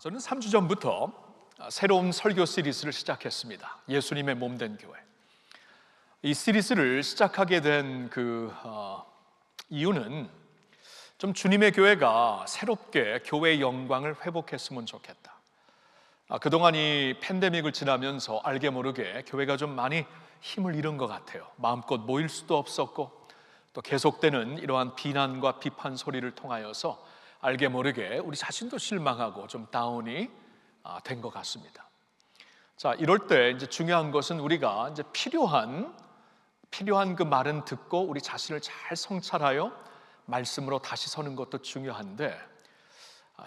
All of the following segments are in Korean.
저는 3주 전부터 새로운 설교 시리즈를 시작했습니다. 예수님의 몸된 교회. 이 시리즈를 시작하게 된 이유는 좀 주님의 교회가 새롭게 교회의 영광을 회복했으면 좋겠다. 그동안 이 팬데믹을 지나면서 알게 모르게 교회가 좀 많이 힘을 잃은 것 같아요. 마음껏 모일 수도 없었고 또 계속되는 이러한 비난과 비판 소리를 통하여서 알게 모르게 우리 자신도 실망하고 좀 다운이 된 것 같습니다. 자, 이럴 때 이제 중요한 것은 우리가 이제 필요한 그 말은 듣고 우리 자신을 잘 성찰하여 말씀으로 다시 서는 것도 중요한데,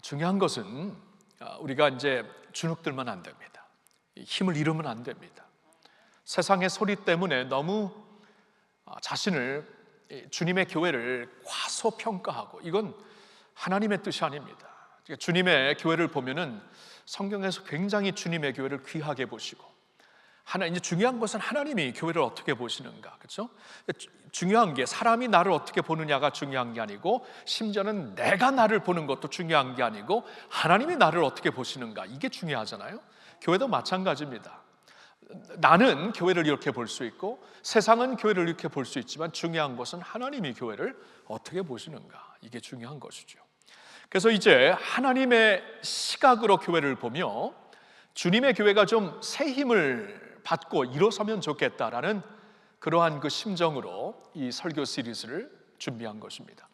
중요한 것은 우리가 이제 주눅들면 안 됩니다. 힘을 잃으면 안 됩니다. 세상의 소리 때문에 너무 자신을, 주님의 교회를 과소평가하고, 이건 하나님의 뜻이 아닙니다. 주님의 교회를 보면은 성경에서 굉장히 주님의 교회를 귀하게 보시고, 이제 중요한 것은 하나님이 교회를 어떻게 보시는가, 그렇죠? 중요한 게 사람이 나를 어떻게 보느냐가 중요한 게 아니고, 심지어는 내가 나를 보는 것도 중요한 게 아니고 하나님이 나를 어떻게 보시는가, 이게 중요하잖아요. 교회도 마찬가지입니다. 나는 교회를 이렇게 볼 수 있고 세상은 교회를 이렇게 볼 수 있지만 중요한 것은 하나님이 교회를 어떻게 보시는가, 이게 중요한 것이죠. 그래서 이제 하나님의 시각으로 교회를 보며 주님의 교회가 좀 새 힘을 받고 일어서면 좋겠다라는 그러한 그 심정으로 이 설교 시리즈를 준비한 것입니다.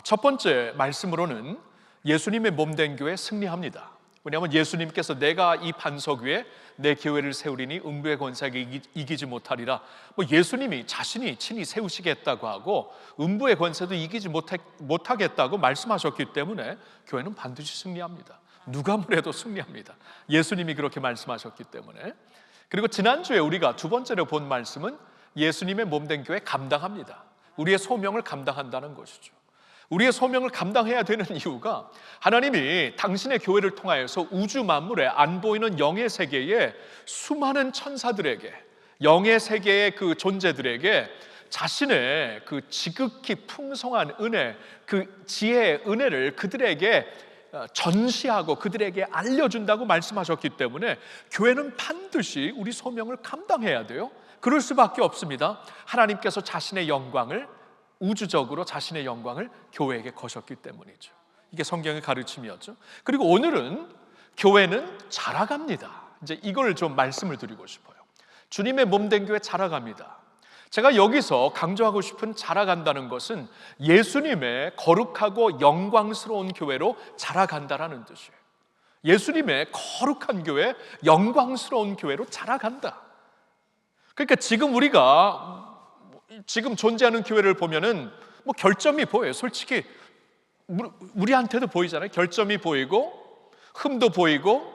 첫 번째 말씀으로는 예수님의 몸된 교회 승리합니다. 왜냐하면 예수님께서 내가 이 반석 위에 내 교회를 세우리니 음부의 권세에게 이기지 못하리라, 예수님이 자신이 친히 세우시겠다고 하고 음부의 권세도 이기지 못하겠다고 말씀하셨기 때문에 교회는 반드시 승리합니다. 누가 뭐래도 승리합니다. 예수님이 그렇게 말씀하셨기 때문에. 그리고 지난주에 우리가 두 번째로 본 말씀은 예수님의 몸된 교회 감당합니다. 우리의 소명을 감당한다는 것이죠. 우리의 소명을 감당해야 되는 이유가 하나님이 당신의 교회를 통하여서 우주 만물에 안 보이는 영의 세계에 수많은 천사들에게, 영의 세계의 그 존재들에게 자신의 그 지극히 풍성한 은혜, 그 지혜의 은혜를 그들에게 전시하고 그들에게 알려준다고 말씀하셨기 때문에 교회는 반드시 우리 소명을 감당해야 돼요. 그럴 수밖에 없습니다. 하나님께서 자신의 영광을, 우주적으로 자신의 영광을 교회에게 거셨기 때문이죠. 이게 성경의 가르침이었죠. 그리고 오늘은 교회는 자라갑니다. 이제 이걸 좀 말씀을 드리고 싶어요. 주님의 몸된 교회 자라갑니다. 제가 여기서 강조하고 싶은 자라간다는 것은 예수님의 거룩하고 영광스러운 교회로 자라간다라는 뜻이에요. 예수님의 거룩한 교회, 영광스러운 교회로 자라간다. 그러니까 지금 우리가 지금 존재하는 교회를 보면은 결점이 보여요. 솔직히 우리한테도 보이잖아요. 결점이 보이고 흠도 보이고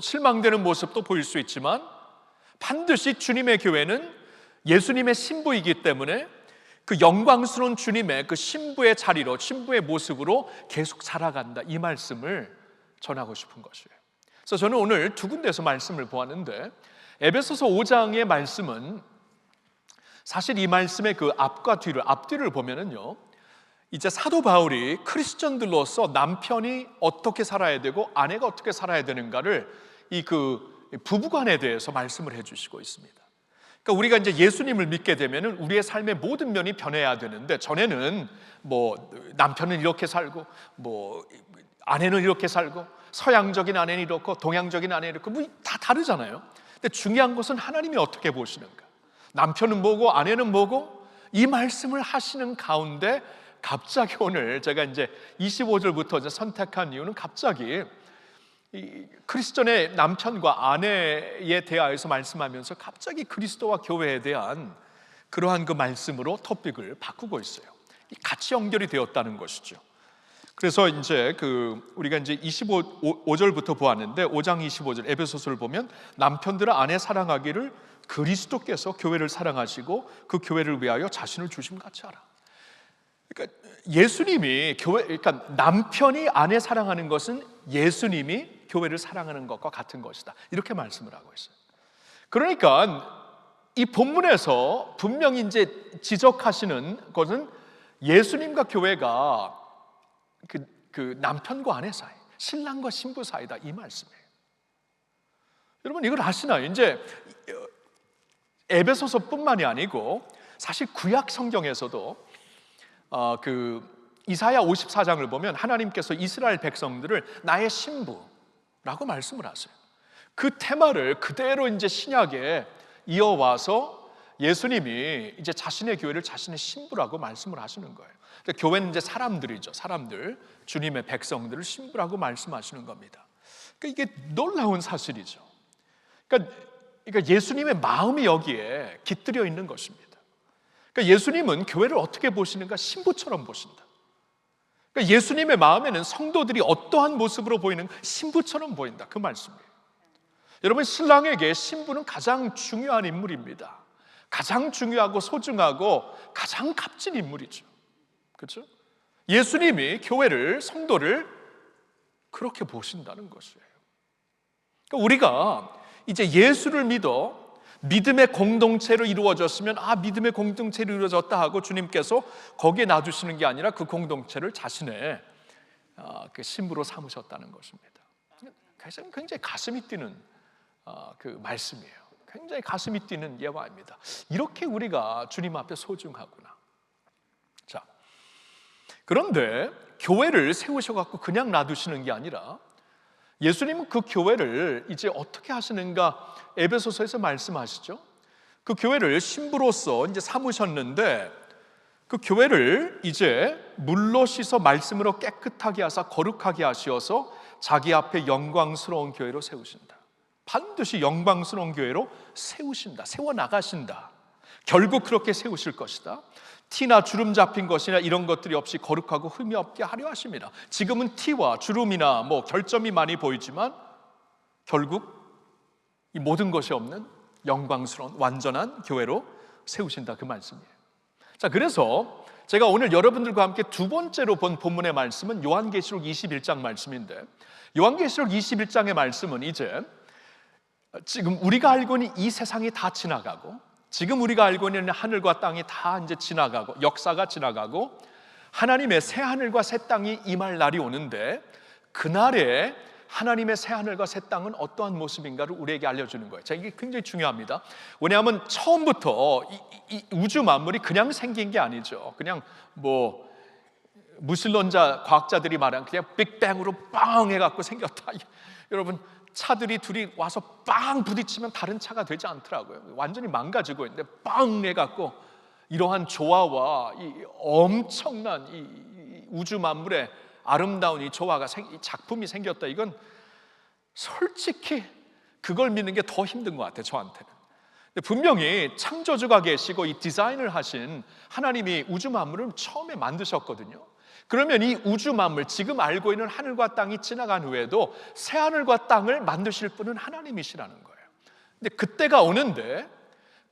실망되는 모습도 보일 수 있지만 반드시 주님의 교회는 예수님의 신부이기 때문에 그 영광스러운 주님의 그 신부의 자리로, 신부의 모습으로 계속 자라간다, 이 말씀을 전하고 싶은 것이에요. 그래서 저는 오늘 두 군데에서 말씀을 보았는데, 에베소서 5장의 말씀은 사실 이 말씀의 그 앞뒤를 보면은요, 이제 사도 바울이 크리스천들로서 남편이 어떻게 살아야 되고 아내가 어떻게 살아야 되는가를 부부간에 대해서 말씀을 해주시고 있습니다. 그러니까 우리가 이제 예수님을 믿게 되면은 우리의 삶의 모든 면이 변해야 되는데, 전에는 남편은 이렇게 살고 아내는 이렇게 살고, 서양적인 아내는 이렇고 동양적인 아내는 이렇고 다 다르잖아요. 근데 중요한 것은 하나님이 어떻게 보시는가, 남편은 뭐고 아내는 뭐고, 이 말씀을 하시는 가운데 갑자기 오늘 제가 이제 25절부터 이제 선택한 이유는, 갑자기 이 크리스천의 남편과 아내에 대하여서 말씀하면서 갑자기 그리스도와 교회에 대한 그러한 그 말씀으로 토픽을 바꾸고 있어요. 같이 연결이 되었다는 것이죠. 그래서 이제 우리가 이제 25절부터 보았는데, 5장 25절 에베소서를 보면 남편들아 아내 사랑하기를 그리스도께서 교회를 사랑하시고 그 교회를 위하여 자신을 주심같이 하라. 그러니까 예수님이 그러니까 남편이 아내 사랑하는 것은 예수님이 교회를 사랑하는 것과 같은 것이다, 이렇게 말씀을 하고 있어요. 그러니까 이 본문에서 분명히 이제 지적하시는 것은 예수님과 교회가 그 남편과 아내 사이, 신랑과 신부 사이다, 이 말씀이에요. 여러분 이걸 아시나요? 이제 에베소서뿐만이 아니고 사실 구약 성경에서도 이사야 54장을 보면 하나님께서 이스라엘 백성들을 나의 신부라고 말씀을 하세요. 그 테마를 그대로 이제 신약에 이어와서 예수님이 이제 자신의 교회를 자신의 신부라고 말씀을 하시는 거예요. 그러니까 교회는 이제 사람들이죠. 사람들, 주님의 백성들을 신부라고 말씀하시는 겁니다. 그러니까 이게 놀라운 사실이죠. 그러니까 예수님의 마음이 여기에 깃들여 있는 것입니다. 그러니까 예수님은 교회를 어떻게 보시는가? 신부처럼 보신다. 그러니까 예수님의 마음에는 성도들이 어떠한 모습으로 보이는가? 신부처럼 보인다, 그 말씀이에요. 여러분, 신랑에게 신부는 가장 중요한 인물입니다. 가장 중요하고 소중하고 가장 값진 인물이죠. 그렇죠? 예수님이 교회를, 성도를 그렇게 보신다는 것이에요. 그러니까 우리가 이제 예수를 믿어 믿음의 공동체로 이루어졌으면 믿음의 공동체로 이루어졌다 하고 주님께서 거기에 놔두시는 게 아니라 그 공동체를 자신의 그 신부로 삼으셨다는 것입니다. 굉장히 가슴이 뛰는 그 말씀이에요. 굉장히 가슴이 뛰는 예화입니다. 이렇게 우리가 주님 앞에 소중하구나. 자, 그런데 교회를 세우셔갖고 그냥 놔두시는 게 아니라 예수님은 그 교회를 이제 어떻게 하시는가? 에베소서에서 말씀하시죠. 그 교회를 신부로서 이제 삼으셨는데 그 교회를 이제 물로 씻어 말씀으로 깨끗하게 하사 거룩하게 하시어서 자기 앞에 영광스러운 교회로 세우신다. 반드시 영광스러운 교회로 세우신다. 세워나가신다. 결국 그렇게 세우실 것이다. 티나 주름 잡힌 것이나 이런 것들이 없이 거룩하고 흠이 없게 하려 하십니다. 지금은 티와 주름이나 결점이 많이 보이지만 결국 이 모든 것이 없는 영광스러운 완전한 교회로 세우신다, 그 말씀이에요. 자, 그래서 제가 오늘 여러분들과 함께 두 번째로 본 본문의 말씀은 요한계시록 21장 말씀인데, 요한계시록 21장의 말씀은 이제 지금 우리가 알고 있는 이 세상이 다 지나가고, 지금 우리가 알고 있는 하늘과 땅이 다 이제 지나가고, 역사가 지나가고 하나님의 새 하늘과 새 땅이 임할 날이 오는데, 그날에 하나님의 새 하늘과 새 땅은 어떠한 모습인가를 우리에게 알려주는 거예요. 자, 이게 굉장히 중요합니다. 왜냐하면 처음부터 이 우주 만물이 그냥 생긴 게 아니죠. 그냥 무신론자 과학자들이 말하는 그냥 빅뱅으로 빵 해갖고 생겼다. 여러분, 차들이 둘이 와서 빵 부딪히면 다른 차가 되지 않더라고요. 완전히 망가지고 있는데 빵 해갖고 이러한 조화와 이 엄청난 이 우주 만물의 아름다운 이 조화가 이 작품이 생겼다. 이건 솔직히 그걸 믿는 게 더 힘든 것 같아요, 저한테는. 근데 분명히 창조주가 계시고 이 디자인을 하신 하나님이 우주 만물을 처음에 만드셨거든요. 그러면 이 우주 만물, 지금 알고 있는 하늘과 땅이 지나간 후에도 새 하늘과 땅을 만드실 분은 하나님이시라는 거예요. 근데 그때가 오는데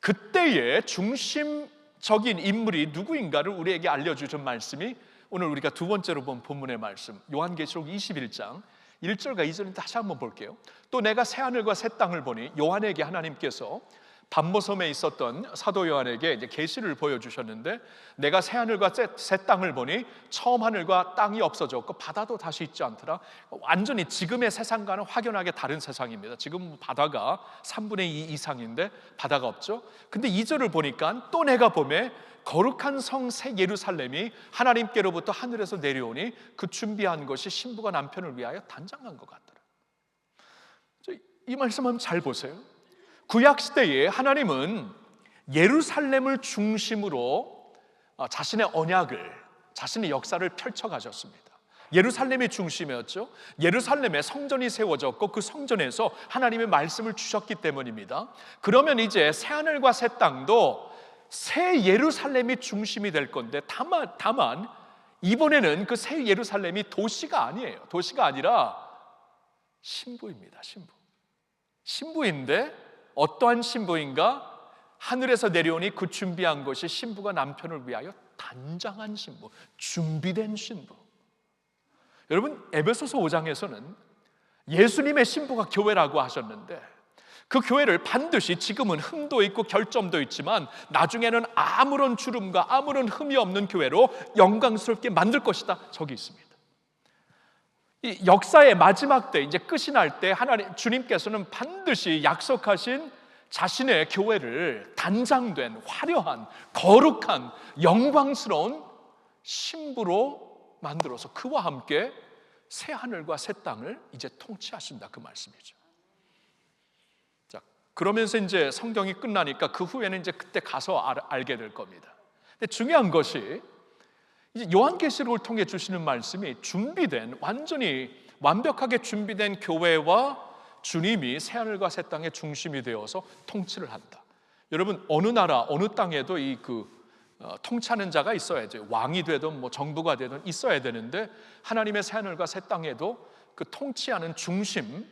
그때의 중심적인 인물이 누구인가를 우리에게 알려주신 말씀이 오늘 우리가 두 번째로 본 본문의 말씀, 요한계시록 21장 1절과 2절을 다시 한번 볼게요. 또 내가 새 하늘과 새 땅을 보니, 요한에게 하나님께서 반모섬에 있었던 사도 요한에게 이제 계시를 보여주셨는데, 내가 새 하늘과 새 땅을 보니 처음 하늘과 땅이 없어졌고 바다도 다시 있지 않더라. 완전히 지금의 세상과는 확연하게 다른 세상입니다. 지금 바다가 3분의 2 이상인데 바다가 없죠. 근데 2절을 보니까 또 내가 보매 거룩한 성 새 예루살렘이 하나님께로부터 하늘에서 내려오니 그 준비한 것이 신부가 남편을 위하여 단장한 것 같더라. 이 말씀 한번 잘 보세요. 구약 시대에 하나님은 예루살렘을 중심으로 자신의 언약을, 자신의 역사를 펼쳐 가셨습니다. 예루살렘이 중심이었죠. 예루살렘에 성전이 세워졌고 그 성전에서 하나님의 말씀을 주셨기 때문입니다. 그러면 이제 새 하늘과 새 땅도 새 예루살렘이 중심이 될 건데, 다만 이번에는 그 새 예루살렘이 도시가 아니에요. 도시가 아니라 신부입니다. 신부인데 어떠한 신부인가? 하늘에서 내려오니 그 준비한 것이 신부가 남편을 위하여 단장한 신부, 준비된 신부. 여러분, 에베소서 5장에서는 예수님의 신부가 교회라고 하셨는데, 그 교회를 반드시 지금은 흠도 있고 결점도 있지만 나중에는 아무런 주름과 아무런 흠이 없는 교회로 영광스럽게 만들 것이다, 저기 있습니다. 이 역사의 마지막 때, 이제 끝이 날 때 하나님 주님께서는 반드시 약속하신 자신의 교회를 단장된 화려한 거룩한 영광스러운 신부로 만들어서 그와 함께 새 하늘과 새 땅을 이제 통치하신다, 그 말씀이죠. 자, 그러면서 이제 성경이 끝나니까 그 후에는 이제 그때 가서 알게 될 겁니다. 근데 중요한 것이 이제 요한계시록을 통해 주시는 말씀이 준비된, 완전히 완벽하게 준비된 교회와 주님이 새하늘과 새 땅의 중심이 되어서 통치를 한다. 여러분, 어느 나라 어느 땅에도 이 통치하는 자가 있어야죠. 왕이 되든 뭐 정부가 되든 있어야 되는데, 하나님의 새하늘과 새 땅에도 그 통치하는 중심,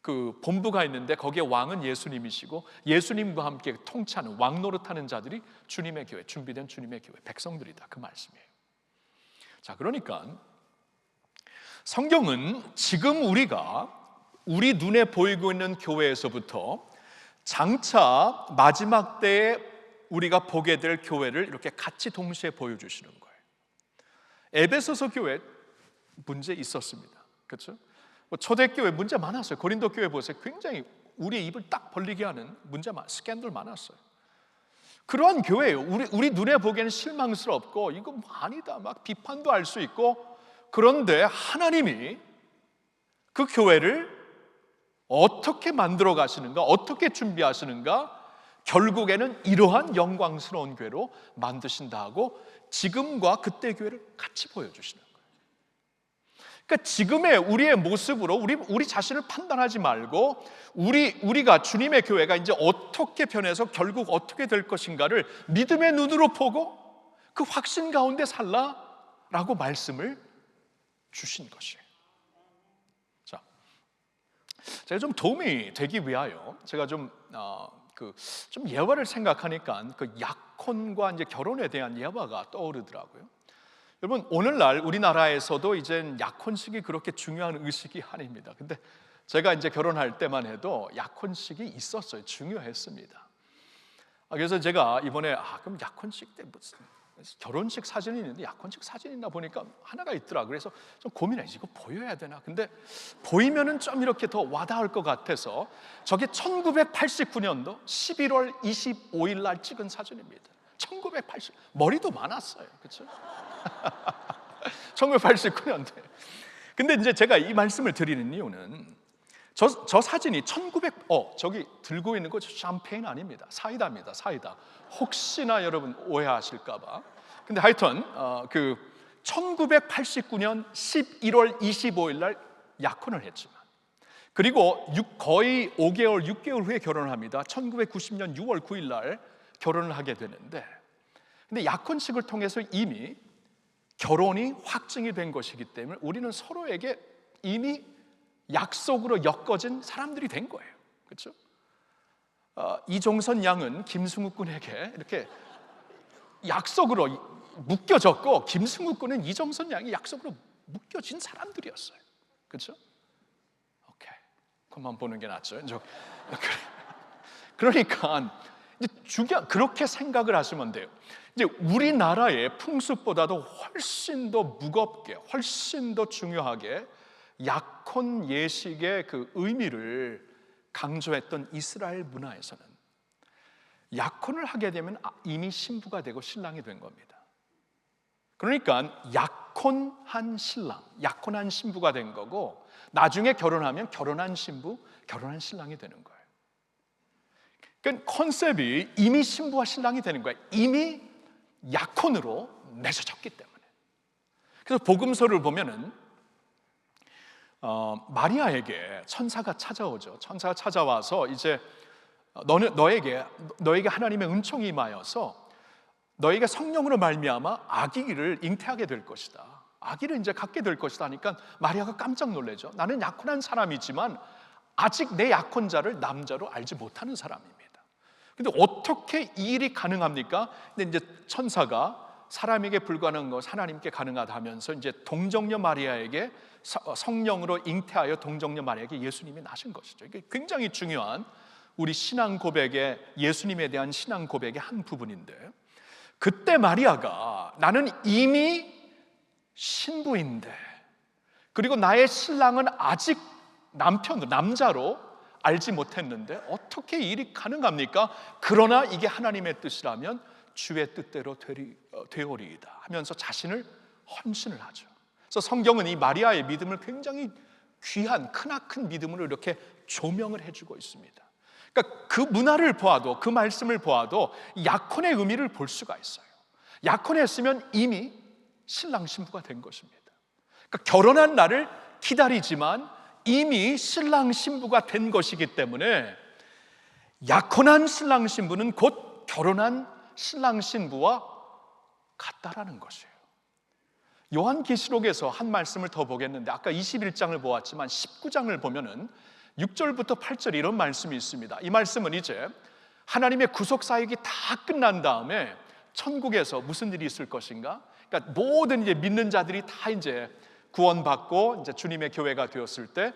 그 본부가 있는데 거기에 왕은 예수님이시고, 예수님과 함께 통치하는 왕 노릇하는 자들이 주님의 교회, 준비된 주님의 교회 백성들이다, 그 말씀이에요. 자, 그러니까 성경은 지금 우리 눈에 보이고 있는 교회에서부터 장차 마지막 때에 우리가 보게 될 교회를 이렇게 같이 동시에 보여주시는 거예요. 에베소서 교회 문제 있었습니다, 그렇죠? 초대교회 문제 많았어요. 고린도 교회 보세요. 굉장히 우리의 입을 딱 벌리게 하는 스캔들 많았어요. 그러한 교회예요. 우리 눈에 보기에는 실망스럽고 이거 뭐 아니다, 막 비판도 할 수 있고, 그런데 하나님이 그 교회를 어떻게 만들어 가시는가, 어떻게 준비하시는가, 결국에는 이러한 영광스러운 교회로 만드신다 하고 지금과 그때 교회를 같이 보여주시는 거예요. 그러니까 지금의 우리의 모습으로 우리 자신을 판단하지 말고 우리가 주님의 교회가 이제 어떻게 변해서 결국 어떻게 될 것인가를 믿음의 눈으로 보고 그 확신 가운데 살라라고 말씀을 주신 것이에요. 자, 제가 좀 도움이 되기 위하여 제가 좀 예화를 생각하니까 그 약혼과 이제 결혼에 대한 예화가 떠오르더라고요. 여러분, 오늘날 우리나라에서도 이제 약혼식이 그렇게 중요한 의식이 아닙니다. 근데 제가 이제 결혼할 때만 해도 약혼식이 있었어요. 중요했습니다. 그래서 제가 이번에 그럼 약혼식 때 무슨 결혼식 사진이 있는데 약혼식 사진이 있나 보니까 하나가 있더라. 그래서 좀 고민했지, 이거 보여야 되나? 근데 보이면은 좀 이렇게 더 와닿을 것 같아서 저게 1989년도 11월 25일 날 찍은 사진입니다. 1980, 머리도 많았어요, 그렇죠? 1989년도에. 근데 이제 제가 이 말씀을 드리는 이유는 저 사진이 저기 들고 있는 거 샴페인 아닙니다. 사이다입니다. 사이다. 혹시나 여러분 오해하실까봐. 근데 하여튼 1989년 11월 25일 날 약혼을 했지만, 그리고 거의 5개월, 6개월 후에 결혼을 합니다. 1990년 6월 9일 날 결혼을 하게 되는데, 근데 약혼식을 통해서 이미 결혼이 확증이 된 것이기 때문에 우리는 서로에게 이미 약속으로 엮어진 사람들이 된 거예요, 그렇죠? 이종선 양은 김승욱 군에게 이렇게 약속으로 묶여졌고, 김승욱 군은 이종선 양이 약속으로 묶여진 사람들이었어요, 그렇죠? 오케이, 그만 보는 게 낫죠. 그러니까 그렇게 생각을 하시면 돼요. 이제 우리나라의 풍습보다도 훨씬 더 무겁게, 훨씬 더 중요하게 약혼 예식의 그 의미를 강조했던 이스라엘 문화에서는 약혼을 하게 되면 이미 신부가 되고 신랑이 된 겁니다. 그러니까 약혼한 신랑, 약혼한 신부가 된 거고, 나중에 결혼하면 결혼한 신부, 결혼한 신랑이 되는 거예요. 그러니까 컨셉이 이미 신부와 신랑이 되는 거예요. 이미 약혼으로 맺어졌기 때문에. 그래서 복음서를 보면은 마리아에게 천사가 찾아오죠. 천사가 찾아와서 이제 너에게 하나님의 은총이 임하여서 너에게 성령으로 말미암아 아기를 잉태하게 될 것이다. 아기를 이제 갖게 될 것이다 하니까 마리아가 깜짝 놀라죠. 나는 약혼한 사람이지만 아직 내 약혼자를 남자로 알지 못하는 사람입니다. 근데 어떻게 이 일이 가능합니까? 근데 이제 천사가 사람에게 불가능한 것 하나님께 가능하다 하면서 이제 동정녀 마리아에게 성령으로 잉태하여 동정녀 마리아에게 예수님이 나신 것이죠. 이게 굉장히 중요한 우리 신앙 고백의, 예수님에 대한 신앙 고백의 한 부분인데, 그때 마리아가 나는 이미 신부인데 그리고 나의 신랑은 아직 남자로 알지 못했는데 어떻게 일이 가능합니까? 그러나 이게 하나님의 뜻이라면 주의 뜻대로 되오리이다 하면서 자신을 헌신을 하죠. 그래서 성경은 이 마리아의 믿음을 굉장히 귀한 크나큰 믿음으로 이렇게 조명을 해주고 있습니다. 그러니까 그 문화를 보아도, 그 말씀을 보아도 약혼의 의미를 볼 수가 있어요. 약혼했으면 이미 신랑 신부가 된 것입니다. 그러니까 결혼한 날을 기다리지만 이미 신랑 신부가 된 것이기 때문에 약혼한 신랑 신부는 곧 결혼한 신랑 신부와 같다라는 것이에요. 요한계시록에서 한 말씀을 더 보겠는데, 아까 21장을 보았지만 19장을 보면은 6절부터 8절 이런 말씀이 있습니다. 이 말씀은 이제 하나님의 구속 사역이 다 끝난 다음에 천국에서 무슨 일이 있을 것인가? 그러니까 모든 이제 믿는 자들이 다 이제 구원받고 이제 주님의 교회가 되었을 때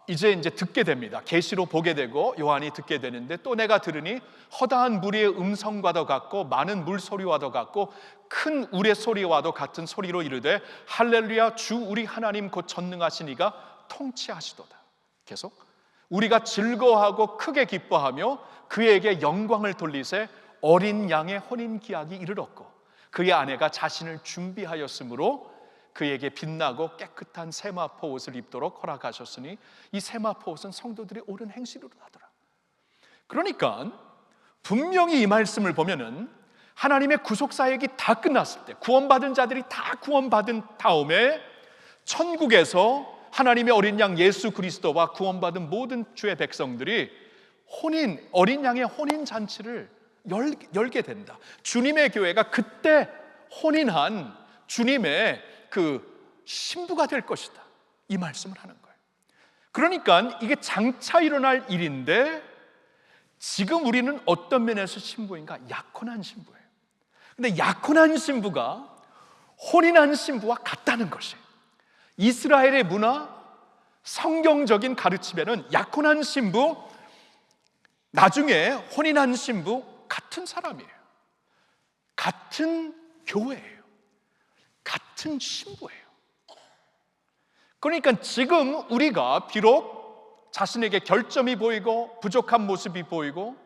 이제 듣게 됩니다. 계시로 보게 되고 요한이 듣게 되는데, 또 내가 들으니 허다한 무리의 음성과도 같고 많은 물소리와도 같고 큰 우레 소리와도 같은 소리로 이르되 할렐루야, 주 우리 하나님 곧 전능하신 이가 통치하시도다. 계속 우리가 즐거워하고 크게 기뻐하며 그에게 영광을 돌리세 어린 양의 혼인 기약이 이르렀고 그의 아내가 자신을 준비하였으므로 그에게 빛나고 깨끗한 세마포 옷을 입도록 허락하셨으니 이 세마포 옷은 성도들이 옳은 행실로 하더라. 그러니까 분명히 이 말씀을 보면은 하나님의 구속 사역이 다 끝났을 때, 구원받은 자들이 다 구원받은 다음에 천국에서 하나님의 어린 양 예수 그리스도와 구원받은 모든 주의 백성들이 어린 양의 혼인 잔치를 열게 된다. 주님의 교회가 그때 혼인한 주님의 그 신부가 될 것이다, 이 말씀을 하는 거예요. 그러니까 이게 장차 일어날 일인데 지금 우리는 어떤 면에서 신부인가? 약혼한 신부예요. 근데 약혼한 신부가 혼인한 신부와 같다는 것이에요. 이스라엘의 문화, 성경적인 가르침에는 약혼한 신부, 나중에 혼인한 신부 같은 사람이에요. 같은 교회예요. 같은 신부예요. 그러니까 지금 우리가 비록 자신에게 결점이 보이고 부족한 모습이 보이고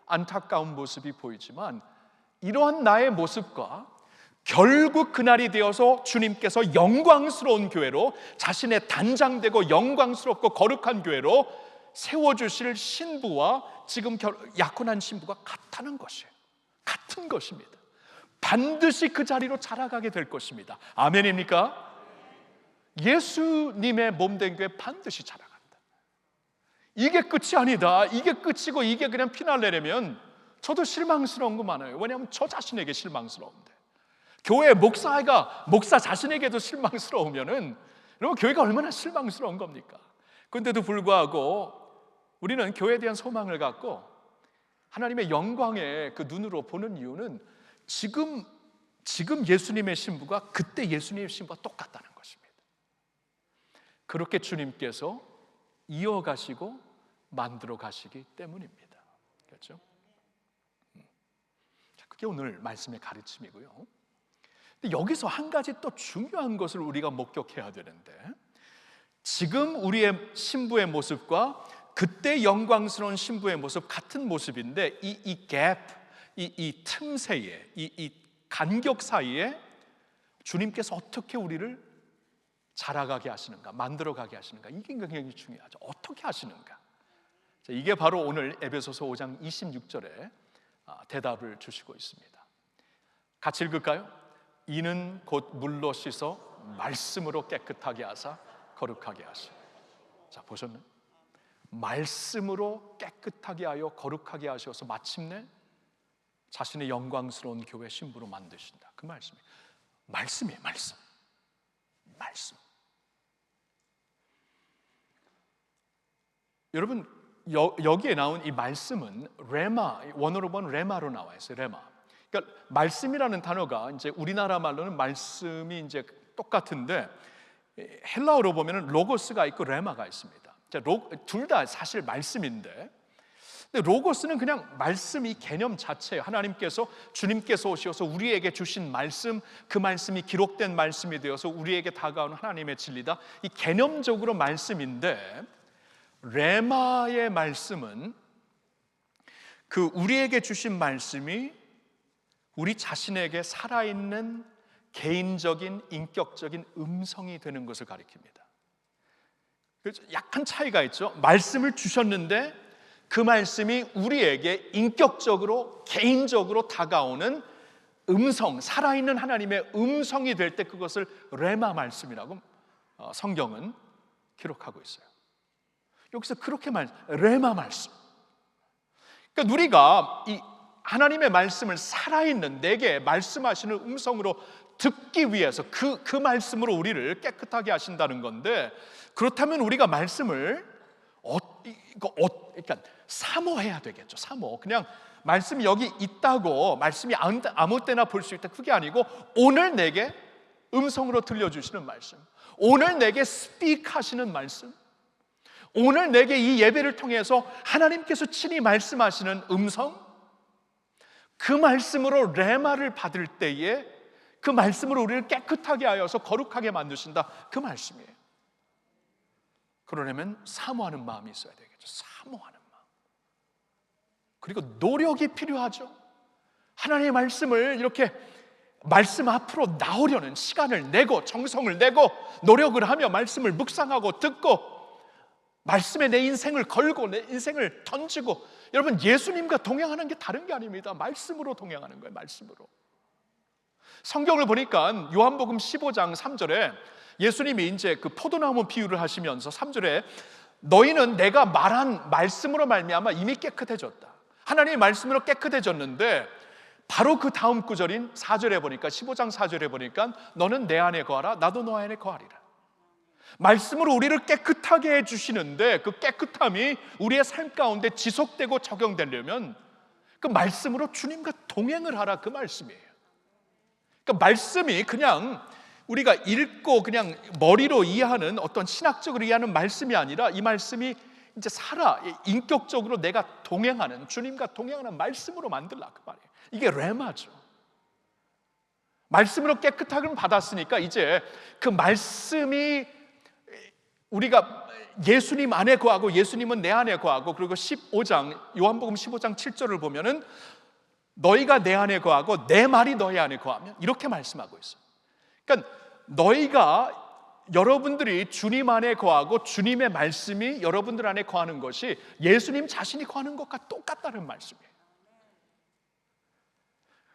안타까운 모습이 보이지만, 이러한 나의 모습과 결국 그날이 되어서 주님께서 영광스러운 교회로, 자신의 단장되고 영광스럽고 거룩한 교회로 세워주실 신부와 지금 약혼한 신부가 같다는 것이에요. 같은 것입니다. 반드시 그 자리로 자라가게 될 것입니다. 아멘입니까? 예수님의 몸된 교회 반드시 자라간다. 이게 끝이 아니다, 이게 끝이고 이게 그냥 피날레라면 저도 실망스러운 거 많아요. 왜냐하면 저 자신에게 실망스러운데, 교회 목사 자신에게도 실망스러우면은 여러분 교회가 얼마나 실망스러운 겁니까? 그런데도 불구하고 우리는 교회에 대한 소망을 갖고 하나님의 영광의 그 눈으로 보는 이유는 지금 예수님의 신부가 그때 예수님의 신부와 똑같다는 것입니다. 그렇게 주님께서 이어가시고 만들어 가시기 때문입니다. 그렇죠? 그게 오늘 말씀의 가르침이고요. 근데 여기서 한 가지 또 중요한 것을 우리가 목격해야 되는데, 지금 우리의 신부의 모습과 그때 영광스러운 신부의 모습 같은 모습인데, 이 갭, 이 틈새에, 이 간격 사이에 주님께서 어떻게 우리를 자라가게 하시는가, 만들어가게 하시는가, 이게 굉장히 중요하죠. 어떻게 하시는가? 이게 바로 오늘 에베소서 5장 26절에 대답을 주시고 있습니다. 같이 읽을까요? 이는 곧 물로 씻어 말씀으로 깨끗하게 하사 거룩하게 하시고. 자, 보셨나요? 말씀으로 깨끗하게 하여 거룩하게 하셔서 마침내 자신의 영광스러운 교회 신부로 만드신다. 그 말씀이에요. 말씀이에요. 말씀. 여러분, 여기에 나온 이 말씀은 레마, 원어로 보면 레마로 나와 있어요. 레마. 그러니까 말씀이라는 단어가 이제 우리나라 말로는 말씀이 이제 똑같은데, 헬라어로 보면은 로고스가 있고 레마가 있습니다. 둘 다 사실 말씀인데, 근데 로고스는 그냥 말씀, 이 개념 자체예요. 하나님께서, 주님께서 오셔서 우리에게 주신 말씀, 그 말씀이 기록된 말씀이 되어서 우리에게 다가오는 하나님의 진리다. 이 개념적으로 말씀인데, 레마의 말씀은 그 우리에게 주신 말씀이 우리 자신에게 살아있는 개인적인 인격적인 음성이 되는 것을 가리킵니다. 그래서 약간 차이가 있죠. 말씀을 주셨는데 그 말씀이 우리에게 인격적으로 개인적으로 다가오는 음성, 살아있는 하나님의 음성이 될 때 그것을 레마 말씀이라고 성경은 기록하고 있어요. 여기서 그렇게 레마 말씀. 그러니까 우리가 이 하나님의 말씀을 살아있는 내게 말씀하시는 음성으로 듣기 위해서 그 말씀으로 우리를 깨끗하게 하신다는 건데, 그렇다면 우리가 말씀을 그러니까 사모해야 되겠죠. 사모. 그냥 말씀이 여기 있다고 말씀이 아무 때나 볼 수 있다, 그게 아니고 오늘 내게 음성으로 들려주시는 말씀, 오늘 내게 스피크 하시는 말씀, 오늘 내게 이 예배를 통해서 하나님께서 친히 말씀하시는 음성, 그 말씀으로 레마를 받을 때에 그 말씀으로 우리를 깨끗하게 하여서 거룩하게 만드신다, 그 말씀이에요. 그러려면 사모하는 마음이 있어야 되겠죠. 사모하는 마음. 그리고 노력이 필요하죠. 하나님의 말씀을 이렇게 말씀 앞으로 나오려는 시간을 내고 정성을 내고 노력을 하며 말씀을 묵상하고 듣고 말씀에 내 인생을 걸고 내 인생을 던지고, 여러분 예수님과 동행하는 게 다른 게 아닙니다. 말씀으로 동행하는 거예요. 말씀으로. 성경을 보니까 요한복음 15장 3절에 예수님이 이제 그 포도나무 비유를 하시면서 3절에 너희는 내가 말한 말씀으로 말미암아 이미 깨끗해졌다. 하나님의 말씀으로 깨끗해졌는데 바로 그 다음 구절인 4절에 보니까 15장 4절에 보니까 너는 내 안에 거하라 나도 너 안에 거하리라. 말씀으로 우리를 깨끗하게 해주시는데 그 깨끗함이 우리의 삶 가운데 지속되고 적용되려면 그 말씀으로 주님과 동행을 하라, 그 말씀이에요. 그러니까 말씀이 그냥 우리가 읽고 그냥 머리로 이해하는 어떤 신학적으로 이해하는 말씀이 아니라 이 말씀이 이제 인격적으로 내가 동행하는, 주님과 동행하는 말씀으로 만들라, 그 말이에요. 이게 레마죠. 말씀으로 깨끗함을 받았으니까 이제 그 말씀이 우리가 예수님 안에 거하고 예수님은 내 안에 거하고, 그리고 15장 요한복음 15장 7절을 보면은 너희가 내 안에 거하고 내 말이 너희 안에 거하면, 이렇게 말씀하고 있어요. 그러니까 여러분들이 주님 안에 거하고 주님의 말씀이 여러분들 안에 거하는 것이 예수님 자신이 거하는 것과 똑같다는 말씀이에요.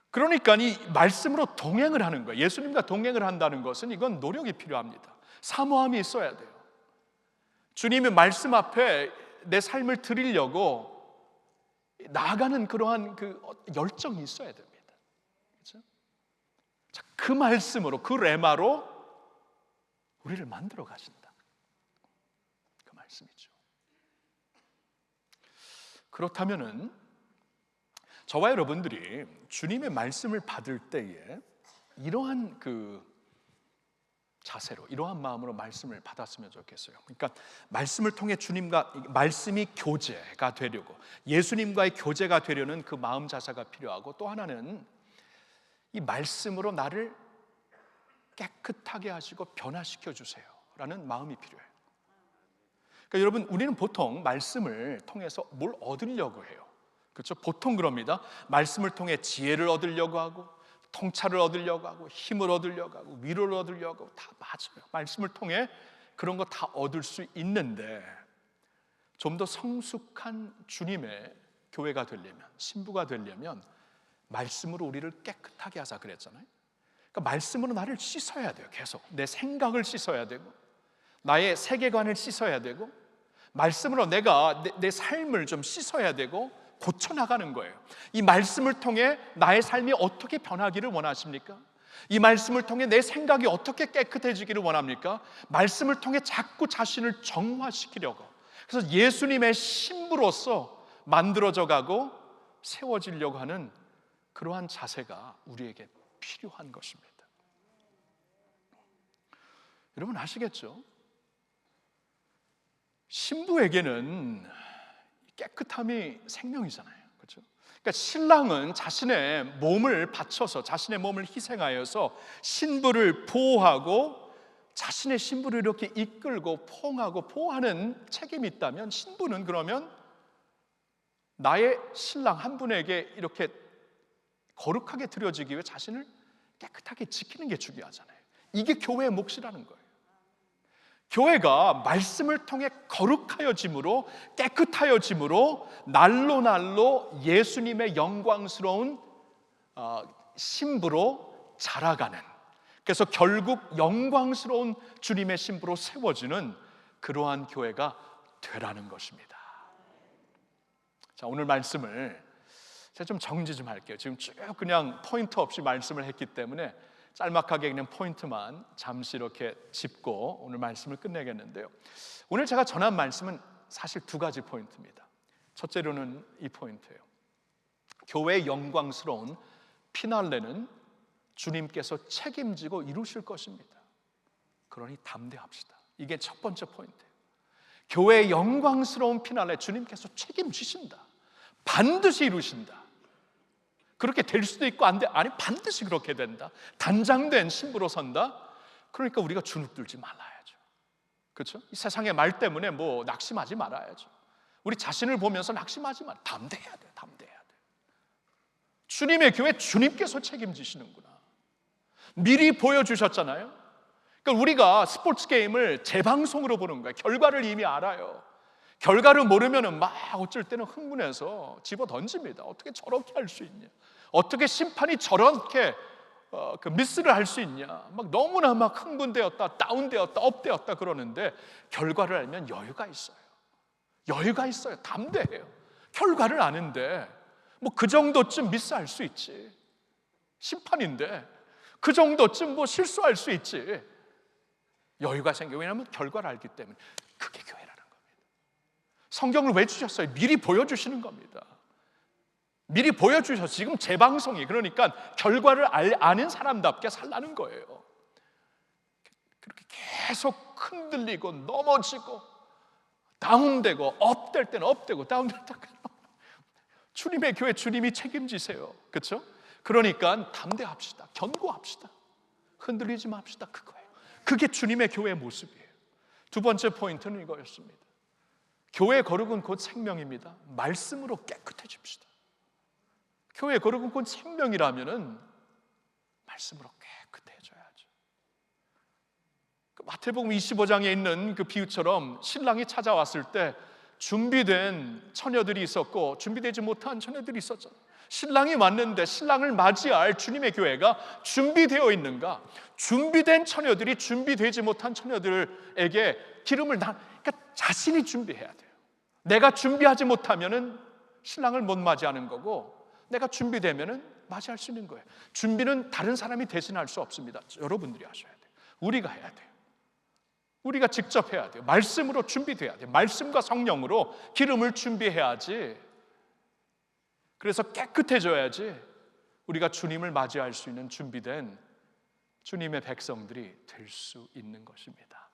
그러니까 이 말씀으로 동행을 하는 거예요. 예수님과 동행을 한다는 것은 이건 노력이 필요합니다. 사모함이 있어야 돼요. 주님의 말씀 앞에 내 삶을 드리려고 나아가는 그러한 그 열정이 있어야 됩니다. 그렇죠? 자, 그 말씀으로, 그 레마로 우리를 만들어 가신다, 그 말씀이죠. 그렇다면은 저와 여러분들이 주님의 말씀을 받을 때에 이러한 그 자세로, 이러한 마음으로 말씀을 받았으면 좋겠어요. 그러니까 말씀을 통해 주님과 말씀이 교제가 되려고, 예수님과의 교제가 되려는 그 마음 자세가 필요하고, 또 하나는 이 말씀으로 나를 깨끗하게 하시고 변화시켜 주세요 라는 마음이 필요해요. 그러니까 여러분, 우리는 보통 말씀을 통해서 뭘 얻으려고 해요. 그렇죠? 보통 그럽니다. 말씀을 통해 지혜를 얻으려고 하고, 통찰을 얻으려고 하고, 힘을 얻으려고 하고, 위로를 얻으려고 하고, 다 맞아요. 말씀을 통해 그런 거 다 얻을 수 있는데, 좀 더 성숙한 주님의 교회가 되려면, 신부가 되려면 말씀으로 우리를 깨끗하게 하자 그랬잖아요. 그러니까 말씀으로 나를 씻어야 돼요. 계속 내 생각을 씻어야 되고, 나의 세계관을 씻어야 되고, 말씀으로 내가 내 삶을 좀 씻어야 되고 고쳐나가는 거예요. 이 말씀을 통해 나의 삶이 어떻게 변하기를 원하십니까? 이 말씀을 통해 내 생각이 어떻게 깨끗해지기를 원합니까? 말씀을 통해 자꾸 자신을 정화시키려고, 그래서 예수님의 신부로서 만들어져 가고 세워지려고 하는 그러한 자세가 우리에게 필요한 것입니다. 여러분 아시겠죠? 신부에게는 깨끗함이 생명이잖아요. 그렇죠? 그러니까 신랑은 자신의 몸을 바쳐서, 자신의 몸을 희생하여서 신부를 보호하고 자신의 신부를 이렇게 이끌고 포옹하고 보호하는 책임이 있다면, 신부는 그러면 나의 신랑 한 분에게 이렇게 거룩하게 드려지기 위해 자신을 깨끗하게 지키는 게 중요하잖아요. 이게 교회의 몫이라는 거예요. 교회가 말씀을 통해 거룩하여짐으로, 깨끗하여짐으로 날로 날로 예수님의 영광스러운 신부로 자라가는, 그래서 결국 영광스러운 주님의 신부로 세워지는 그러한 교회가 되라는 것입니다. 자, 오늘 말씀을 제가 좀 정리 좀 할게요. 지금 쭉 그냥 포인트 없이 말씀을 했기 때문에 짤막하게 그냥 포인트만 잠시 이렇게 짚고 오늘 말씀을 끝내겠는데요. 오늘 제가 전한 말씀은 사실 두 가지 포인트입니다. 첫째로는 이 포인트예요. 교회의 영광스러운 피날레는 주님께서 책임지고 이루실 것입니다. 그러니 담대합시다. 이게 첫 번째 포인트예요. 교회의 영광스러운 피날레, 주님께서 책임지신다. 반드시 이루신다. 그렇게 될 수도 있고 안 돼. 아니, 반드시 그렇게 된다. 단장된 신부로 선다. 그러니까 우리가 주눅들지 말아야죠. 그렇죠? 이 세상의 말 때문에 뭐 낙심하지 말아야죠. 우리 자신을 보면서 낙심하지 말아요. 담대해야 돼요. 담대해야 돼요. 주님의 교회, 주님께서 책임지시는구나. 미리 보여주셨잖아요. 그러니까 우리가 스포츠 게임을 재방송으로 보는 거예요. 결과를 이미 알아요. 결과를 모르면 막 어쩔 때는 흥분해서 집어 던집니다. 어떻게 저렇게 할 수 있냐? 어떻게 심판이 저렇게 그 미스를 할 수 있냐? 막 너무나 막 흥분되었다, 다운되었다, 업되었다 그러는데 결과를 알면 여유가 있어요. 여유가 있어요. 담대해요. 결과를 아는데 뭐 그 정도쯤 미스할 수 있지. 심판인데 그 정도쯤 뭐 실수할 수 있지. 여유가 생겨요. 왜냐하면 결과를 알기 때문에. 그게 교회라는 겁니다. 성경을 왜 주셨어요? 미리 보여주시는 겁니다. 미리 보여주셔서 지금 재방송이, 그러니까 결과를 아는 사람답게 살라는 거예요. 그렇게 계속 흔들리고 넘어지고 다운되고 업될 때는 업되고 다운될 때는 주님의 교회, 주님이 책임지세요. 그렇죠? 그러니까 담대합시다. 견고합시다. 흔들리지 맙시다. 그거예요. 그게 주님의 교회의 모습이에요. 두 번째 포인트는 이거였습니다. 교회의 거룩은 곧 생명입니다. 말씀으로 깨끗해집시다. 교회의 거룩은 곧 생명이라면은 말씀으로 깨끗해져야죠. 그 마태복음 25장에 있는 그 비유처럼 신랑이 찾아왔을 때 준비된 처녀들이 있었고 준비되지 못한 처녀들이 있었잖아요. 신랑이 왔는데 신랑을 맞이할 주님의 교회가 준비되어 있는가? 준비된 처녀들이 준비되지 못한 처녀들에게 기름을 그러니까 자신이 준비해야 돼요. 내가 준비하지 못하면은 신랑을 못 맞이하는 거고, 내가 준비되면은 맞이할 수 있는 거예요. 준비는 다른 사람이 대신할 수 없습니다. 여러분들이 하셔야 돼요. 우리가 해야 돼요. 우리가 직접 해야 돼요. 말씀으로 준비돼야 돼요. 말씀과 성령으로 기름을 준비해야지. 그래서 깨끗해져야지 우리가 주님을 맞이할 수 있는 준비된 주님의 백성들이 될 수 있는 것입니다.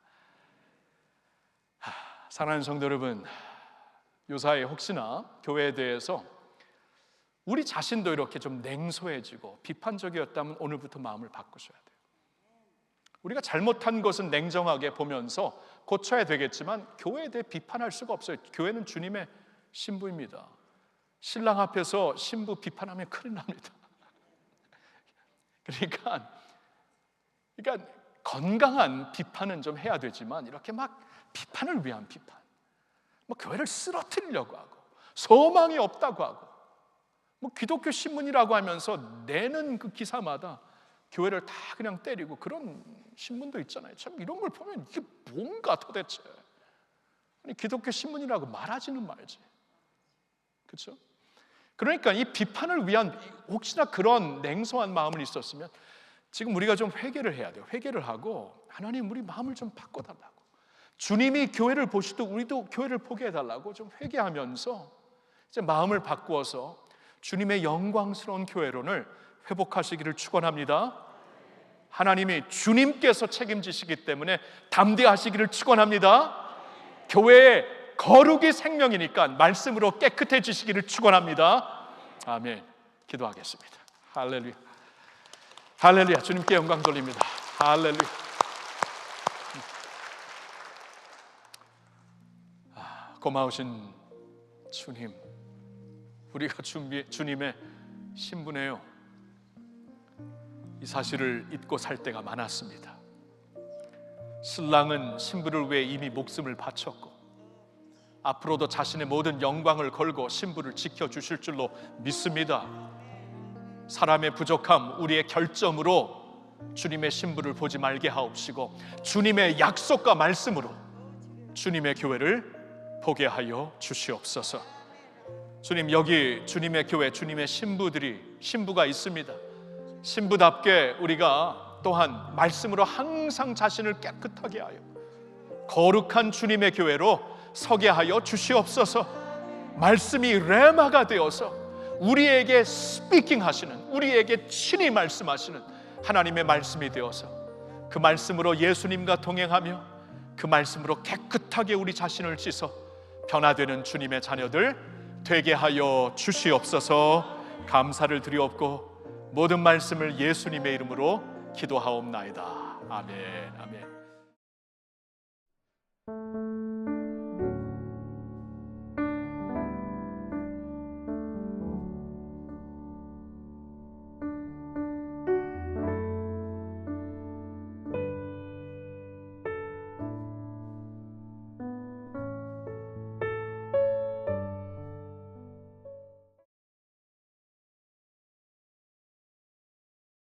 사랑하는 성도 여러분, 요사이 혹시나 교회에 대해서 우리 자신도 이렇게 좀 냉소해지고 비판적이었다면 오늘부터 마음을 바꾸셔야 돼요. 우리가 잘못한 것은 냉정하게 보면서 고쳐야 되겠지만 교회에 대해 비판할 수가 없어요. 교회는 주님의 신부입니다. 신랑 앞에서 신부 비판하면 큰일 납니다. 그러니까 건강한 비판은 좀 해야 되지만 이렇게 막 비판을 위한 비판, 뭐 교회를 쓰러뜨리려고 하고 소망이 없다고 하고 뭐 기독교 신문이라고 하면서 내는 그 기사마다 교회를 다 그냥 때리고 그런 신문도 있잖아요. 참 이런 걸 보면 이게 뭔가 도대체. 아니, 기독교 신문이라고 말하지는 말지. 그렇죠? 그러니까 이 비판을 위한, 혹시나 그런 냉소한 마음을 있었으면 지금 우리가 좀 회개를 해야 돼요. 회개를 하고 하나님, 우리 마음을 좀 바꿔달라고, 주님이 교회를 보시듯 우리도 교회를 보게 해달라고 좀 회개하면서 이제 마음을 바꾸어서 주님의 영광스러운 교회론을 회복하시기를 축원합니다. 하나님이 주님께서 책임지시기 때문에 담대하시기를 축원합니다. 교회의 거룩이 생명이니까 말씀으로 깨끗해지시기를 축원합니다. 아멘. 기도하겠습니다. 할렐루야. 할렐루야. 주님께 영광 돌립니다. 할렐루야. 고마우신 주님, 우리가 주님의 신부네요. 이 사실을 잊고 살 때가 많았습니다. 신랑은 신부를 위해 이미 목숨을 바쳤고 앞으로도 자신의 모든 영광을 걸고 신부를 지켜주실 줄로 믿습니다. 사람의 부족함, 우리의 결점으로 주님의 신부를 보지 말게 하옵시고 주님의 약속과 말씀으로 주님의 교회를 보게 하여 주시옵소서. 주님, 여기 주님의 교회, 주님의 신부가 있습니다. 신부답게 우리가 또한 말씀으로 항상 자신을 깨끗하게 하여 거룩한 주님의 교회로 서게 하여 주시옵소서. 말씀이 레마가 되어서 우리에게 스피킹 하시는, 우리에게 친히 말씀하시는 하나님의 말씀이 되어서 그 말씀으로 예수님과 동행하며 그 말씀으로 깨끗하게 우리 자신을 씻어 변화되는 주님의 자녀들 되게 하여 주시옵소서. 감사를 드리옵고 모든 말씀을 예수님의 이름으로 기도하옵나이다. 아멘. 아멘.